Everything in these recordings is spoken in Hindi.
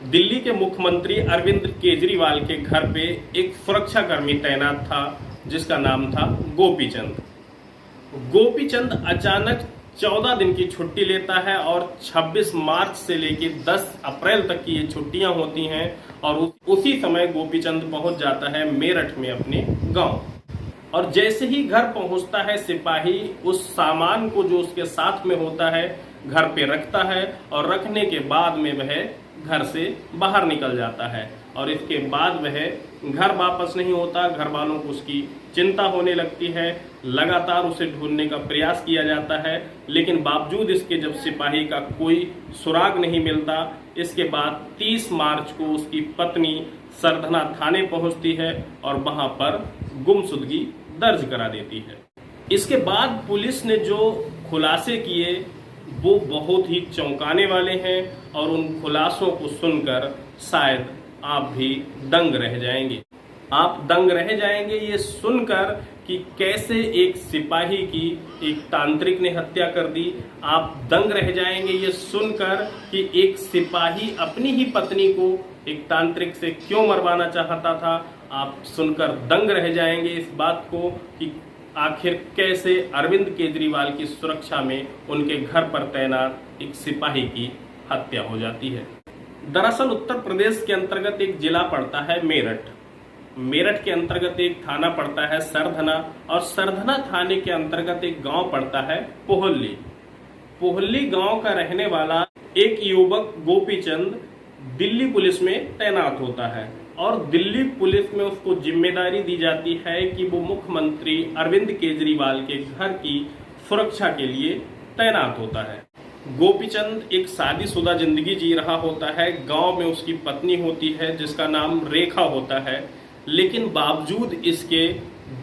दिल्ली के मुख्यमंत्री अरविंद केजरीवाल के घर पे एक सुरक्षाकर्मी तैनात था जिसका नाम था गोपीचंद। गोपीचंद अचानक 14 दिन की छुट्टी लेता है और 26 मार्च से लेकर 10 अप्रैल तक की ये छुट्टियां होती हैं और उसी समय गोपीचंद पहुंच जाता है मेरठ में अपने गांव। और जैसे ही घर पहुंचता है सिपाही उस सामान को जो उसके साथ में होता है घर पे रखता है और रखने के बाद में वह घर से बाहर निकल जाता है और इसके बाद वह घर वापस नहीं होता। घर वालों को उसकी चिंता होने लगती है, लगातार उसे ढूंढने का प्रयास किया जाता है, लेकिन बावजूद इसके जब सिपाही का कोई सुराग नहीं मिलता, इसके बाद 30 मार्च को उसकी पत्नी सरधना थाने पहुंचती है और वहां पर गुमशुदगी दर्ज करा देती है। इसके बाद पुलिस ने जो खुलासे किए वो बहुत ही चौंकाने वाले हैं और उन खुलासों को सुनकर शायद आप भी दंग रह जाएंगे। आप दंग रह जाएंगे ये सुनकर कि कैसे एक सिपाही की एक तांत्रिक ने हत्या कर दी। आप दंग रह जाएंगे ये सुनकर कि एक सिपाही अपनी ही पत्नी को एक तांत्रिक से क्यों मरवाना चाहता था। आप सुनकर दंग रह जाएंगे इस बात को कि आखिर कैसे अरविंद केजरीवाल की सुरक्षा में उनके घर पर तैनात एक सिपाही की हत्या हो जाती है। दरअसल उत्तर प्रदेश के अंतर्गत एक जिला पड़ता है मेरठ। मेरठ के अंतर्गत एक थाना पड़ता है सरधना और सरधना थाने के अंतर्गत एक गांव पड़ता है पोहल्ली। पोहल्ली गांव का रहने वाला एक युवक गोपीचंद दिल्ली पुलिस में तैनात होता है और दिल्ली पुलिस में उसको जिम्मेदारी दी जाती है कि वो मुख्यमंत्री अरविंद केजरीवाल के घर की सुरक्षा के लिए तैनात होता है। गोपीचंद एक शादीशुदा जिंदगी जी रहा होता है। गांव में उसकी पत्नी होती है जिसका नाम रेखा होता है, लेकिन बावजूद इसके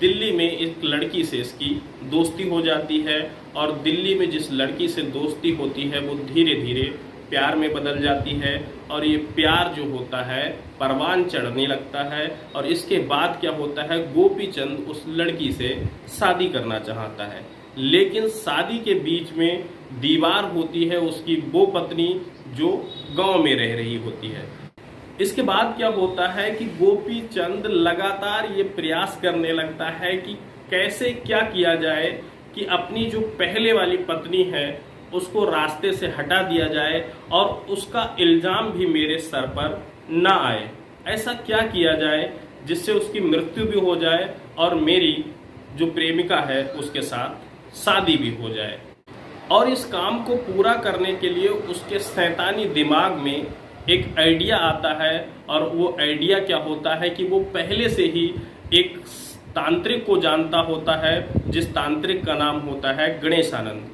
दिल्ली में एक लड़की से इसकी दोस्ती हो जाती है और दिल्ली में जिस लड़की से दोस्ती होती है वो धीरे धीरे प्यार में बदल जाती है और ये प्यार जो होता है परवान चढ़ने लगता है। और इसके बाद क्या होता है, गोपीचंद उस लड़की से शादी करना चाहता है, लेकिन शादी के बीच में दीवार होती है उसकी वो पत्नी जो गांव में रह रही होती है। इसके बाद क्या होता है कि गोपीचंद लगातार ये प्रयास करने लगता है कि कैसे क्या किया जाए कि अपनी जो पहले वाली पत्नी है उसको रास्ते से हटा दिया जाए और उसका इल्जाम भी मेरे सर पर ना आए। ऐसा क्या किया जाए जिससे उसकी मृत्यु भी हो जाए और मेरी जो प्रेमिका है उसके साथ शादी भी हो जाए। और इस काम को पूरा करने के लिए उसके शैतानी दिमाग में एक आइडिया आता है और वो आइडिया क्या होता है कि वो पहले से ही एक तांत्रिक को जानता होता है जिस तांत्रिक का नाम होता है गणेशानंद।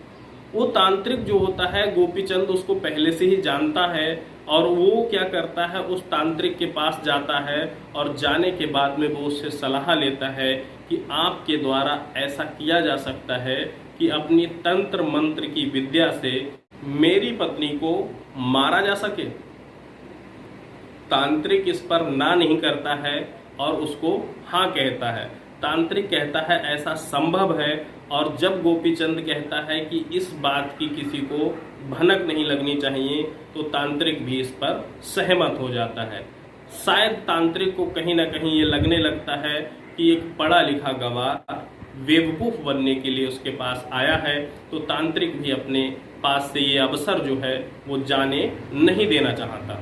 वो तांत्रिक जो होता है गोपीचंद उसको पहले से ही जानता है और वो क्या करता है उस तांत्रिक के पास जाता है और जाने के बाद में वो उससे सलाह लेता है कि आपके द्वारा ऐसा किया जा सकता है कि अपनी तंत्र मंत्र की विद्या से मेरी पत्नी को मारा जा सके। तांत्रिक इस पर ना नहीं करता है और उसको हाँ कहता है। तांत्रिक कहता है ऐसा संभव है और जब गोपीचंद कहता है कि इस बात की किसी को भनक नहीं लगनी चाहिए तो तांत्रिक भी इस पर सहमत हो जाता है। शायद तांत्रिक को कहीं ना कहीं ये लगने लगता है कि एक पढ़ा लिखा गवार बेवकूफ बनने के लिए उसके पास आया है, तो तांत्रिक भी अपने पास से ये अवसर जो है वो जाने नहीं देना चाहता।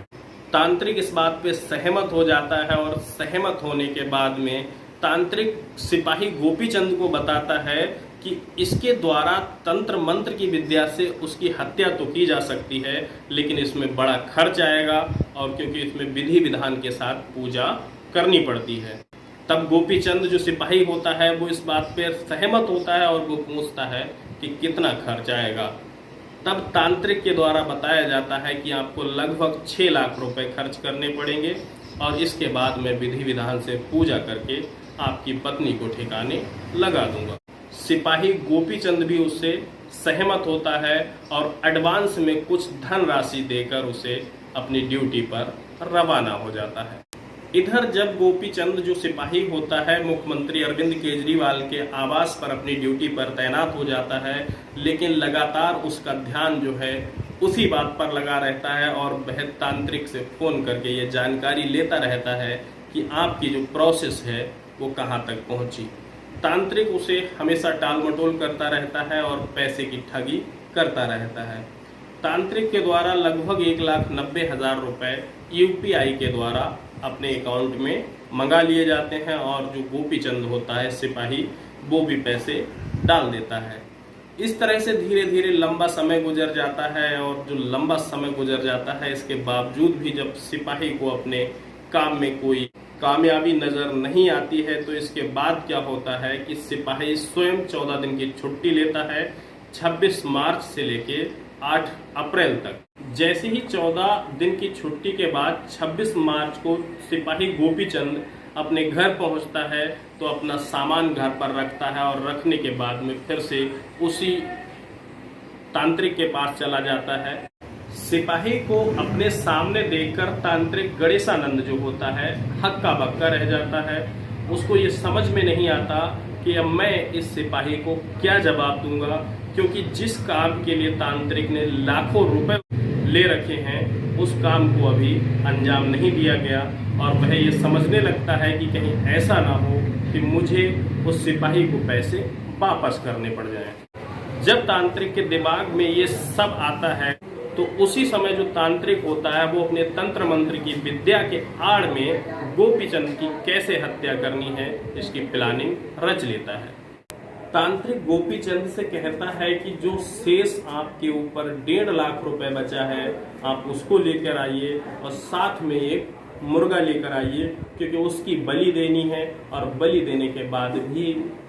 तांत्रिक इस बात पे सहमत हो जाता है और सहमत होने के बाद में तांत्रिक सिपाही गोपीचंद को बताता है कि इसके द्वारा तंत्र मंत्र की विद्या से उसकी हत्या तो की जा सकती है, लेकिन इसमें बड़ा खर्च आएगा और क्योंकि इसमें विधि विधान के साथ पूजा करनी पड़ती है। तब गोपीचंद जो सिपाही होता है वो इस बात पे सहमत होता है और वो पूछता है कि कितना खर्च आएगा। तब तांत्रिक के द्वारा बताया जाता है कि आपको लगभग 6 लाख रुपए खर्च करने पड़ेंगे और इसके बाद मैं विधि विधान से पूजा करके आपकी पत्नी को ठिकाने लगा दूंगा। सिपाही गोपीचंद भी उससे सहमत होता है और एडवांस में कुछ धनराशि देकर उसे अपनी ड्यूटी पर रवाना हो जाता है। इधर जब गोपीचंद जो सिपाही होता है मुख्यमंत्री अरविंद केजरीवाल के आवास पर अपनी ड्यूटी पर तैनात हो जाता है, लेकिन लगातार उसका ध्यान जो है उसी बात पर लगा रहता है और वह तांत्रिक से फोन करके ये जानकारी लेता रहता है कि आपकी जो प्रोसेस है वो कहाँ तक पहुंची। तांत्रिक उसे हमेशा टाल मटोल करता रहता है और पैसे की ठगी करता रहता है। तांत्रिक के द्वारा लगभग 1,90,000 रुपए यूपीआई के द्वारा अपने अकाउंट में मंगा लिए जाते हैं और जो गोपीचंद होता है सिपाही, वो भी पैसे डाल देता है। इस तरह से धीरे धीरे लंबा समय गुजर जाता है और जो लंबा समय गुजर जाता है इसके बावजूद भी जब सिपाही को अपने काम में कोई कामयाबी नजर नहीं आती है तो इसके बाद क्या होता है कि सिपाही स्वयं 14 दिन की छुट्टी लेता है, 26 मार्च से लेके 8 अप्रैल तक। जैसे ही 14 दिन की छुट्टी के बाद 26 मार्च को सिपाही गोपीचंद अपने घर पहुंचता है तो अपना सामान घर पर रखता है और रखने के बाद में फिर से उसी तांत्रिक के पास चला जाता है। सिपाही को अपने सामने देखकर तांत्रिक गणेशानंद जो होता है हक्का बक्का रह जाता है। उसको ये समझ में नहीं आता कि अब मैं इस सिपाही को क्या जवाब दूंगा, क्योंकि जिस काम के लिए तांत्रिक ने लाखों रुपए ले रखे हैं उस काम को अभी अंजाम नहीं दिया गया और वह ये समझने लगता है कि कहीं ऐसा ना हो कि मुझे उस सिपाही को पैसे वापस करने पड़ जाएं। जब तांत्रिक के दिमाग में ये सब आता है तो उसी समय जो तांत्रिक होता है वो अपने तंत्र मंत्र की विद्या के आड़ में गोपीचंद की कैसे हत्या करनी है इसकी प्लानिंग रच लेता है। तांत्रिक गोपीचंद से कहता है कि जो शेष आपके ऊपर 1.5 लाख रुपए बचा है आप उसको लेकर आइए और साथ में एक मुर्गा लेकर आइए, क्योंकि उसकी बलि देनी है और बलि देने के बाद भी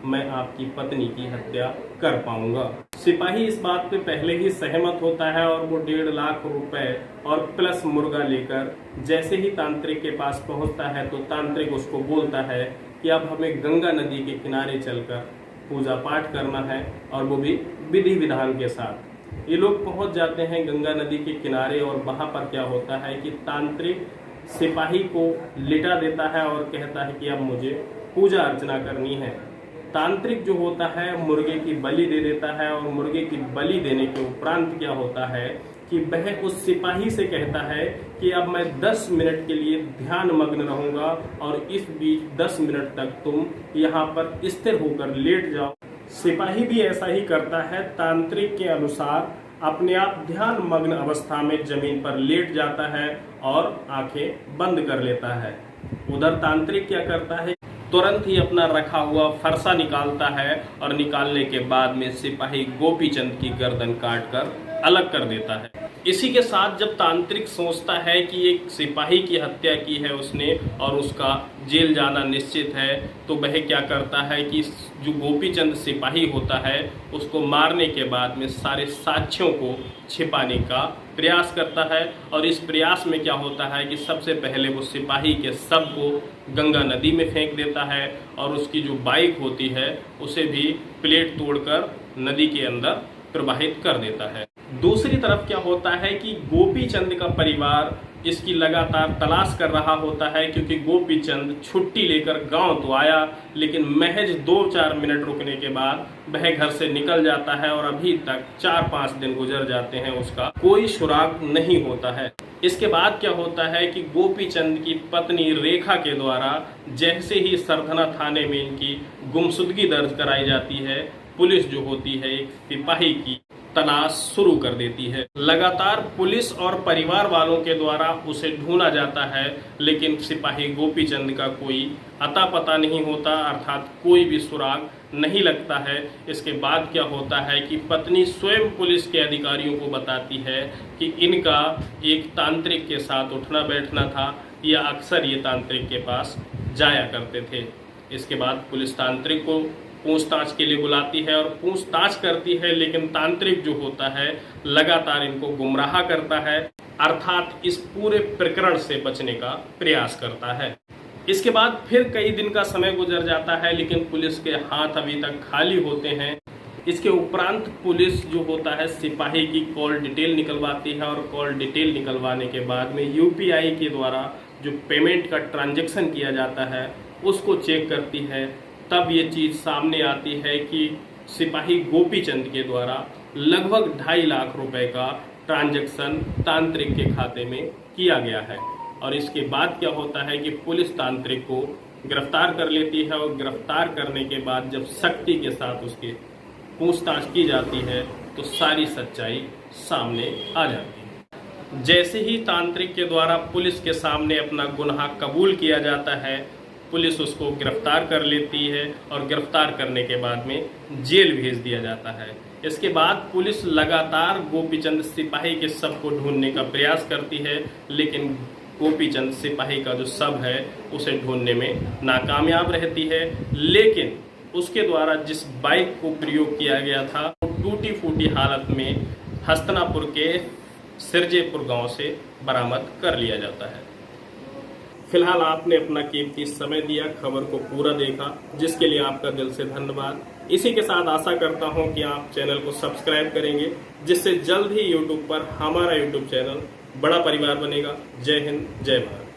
मैं आपकी पत्नी की हत्या कर पाऊंगा। सिपाही इस बात पे पहले ही सहमत होता है और वो 1.5 लाख रुपए और प्लस मुर्गा लेकर जैसे ही तांत्रिक के पास पहुंचता है तो तांत्रिक उसको बोलता है कि अब हमें गंगा नदी के किनारे चलकर पूजा पाठ करना है और वो भी विधि विधान के साथ। ये लोग पहुंच जाते हैं गंगा नदी के किनारे और वहां पर क्या होता है कि तांत्रिक सिपाही को लिटा देता है और कहता है कि अब मुझे पूजा अर्चना करनी है। तांत्रिक जो होता है मुर्गे की बलि दे देता है और मुर्गे की बलि देने के उपरांत क्या होता है कि वह उस सिपाही से कहता है कि अब मैं 10 मिनट के लिए ध्यान मग्न रहूंगा और इस बीच 10 मिनट तक तुम यहाँ पर स्थिर होकर लेट जाओ। सिपाही भी ऐसा ही करता है। तांत्रिक के अनुसार अपने आप ध्यान मग्न अवस्था में जमीन पर लेट जाता है और आंखें बंद कर लेता है। उधर तांत्रिक क्या करता है, तुरंत ही अपना रखा हुआ फरसा निकालता है और निकालने के बाद में सिपाही गोपीचंद की गर्दन काटकर अलग कर देता है। इसी के साथ जब तांत्रिक सोचता है कि एक सिपाही की हत्या की है उसने और उसका जेल जाना निश्चित है, तो वह क्या करता है कि जो गोपीचंद सिपाही होता है उसको मारने के बाद में सारे साक्ष्यों को छिपाने का प्रयास करता है। और इस प्रयास में क्या होता है कि सबसे पहले वो सिपाही के शव को गंगा नदी में फेंक देता है और उसकी जो बाइक होती है उसे भी प्लेट तोड़कर नदी के अंदर प्रवाहित कर देता है। दूसरी तरफ क्या होता है कि गोपीचंद का परिवार इसकी लगातार तलाश कर रहा होता है, क्योंकि गोपीचंद छुट्टी लेकर गांव तो आया लेकिन महज 2-4 मिनट रुकने के बाद वह घर से निकल जाता है और अभी तक 4-5 दिन गुजर जाते हैं, उसका कोई सुराग नहीं होता है। इसके बाद क्या होता है कि गोपीचंद की पत्नी रेखा के द्वारा जैसे ही सरधना थाने में इनकी गुमशुदगी दर्ज कराई जाती है, पुलिस जो होती है एक सिपाही की तलाश शुरू कर देती है। लगातार पुलिस और परिवार वालों के द्वारा उसे ढूंढा जाता है लेकिन सिपाही गोपीचंद का कोई अता पता नहीं होता, अर्थात कोई भी सुराग नहीं लगता है। इसके बाद क्या होता है कि पत्नी स्वयं पुलिस के अधिकारियों को बताती है कि इनका एक तांत्रिक के साथ उठना बैठना था या अक्सर ये तांत्रिक के पास जाया करते थे। इसके बाद पुलिस तांत्रिक को पूछताछ के लिए बुलाती है और पूछताछ करती है, लेकिन तांत्रिक जो होता है लगातार इनको गुमराह करता है, अर्थात इस पूरे प्रकरण से बचने का प्रयास करता है। इसके बाद फिर कई दिन का समय गुजर जाता है लेकिन पुलिस के हाथ अभी तक खाली होते हैं। इसके उपरांत पुलिस जो होता है सिपाही की कॉल डिटेल निकलवाती है और कॉल डिटेल निकलवाने के बाद में यूपीआई के द्वारा जो पेमेंट का ट्रांजैक्शन किया जाता है उसको चेक करती है। तब ये चीज सामने आती है कि सिपाही गोपीचंद के द्वारा लगभग 2.5 लाख रुपए का ट्रांजैक्शन तांत्रिक के खाते में किया गया है। और इसके बाद क्या होता है कि पुलिस तांत्रिक को गिरफ्तार कर लेती है और गिरफ्तार करने के बाद जब सख्ती के साथ उसकी पूछताछ की जाती है तो सारी सच्चाई सामने आ जाती है। जैसे ही तांत्रिक के द्वारा पुलिस के सामने अपना गुनाह कबूल किया जाता है, पुलिस उसको गिरफ्तार कर लेती है और गिरफ्तार करने के बाद में जेल भेज दिया जाता है। इसके बाद पुलिस लगातार गोपीचंद सिपाही के शव को ढूंढने का प्रयास करती है, लेकिन गोपीचंद सिपाही का जो शव है उसे ढूंढने में नाकामयाब रहती है। लेकिन उसके द्वारा जिस बाइक को प्रयोग किया गया था वो टूटी फूटी हालत में हस्तिनापुर के सिरजेपुर गांव से बरामद कर लिया जाता है। फिलहाल आपने अपना कीमती समय दिया, खबर को पूरा देखा, जिसके लिए आपका दिल से धन्यवाद। इसी के साथ आशा करता हूं कि आप चैनल को सब्सक्राइब करेंगे, जिससे जल्द ही यूट्यूब पर हमारा यूट्यूब चैनल बड़ा परिवार बनेगा। जय हिंद, जय भारत।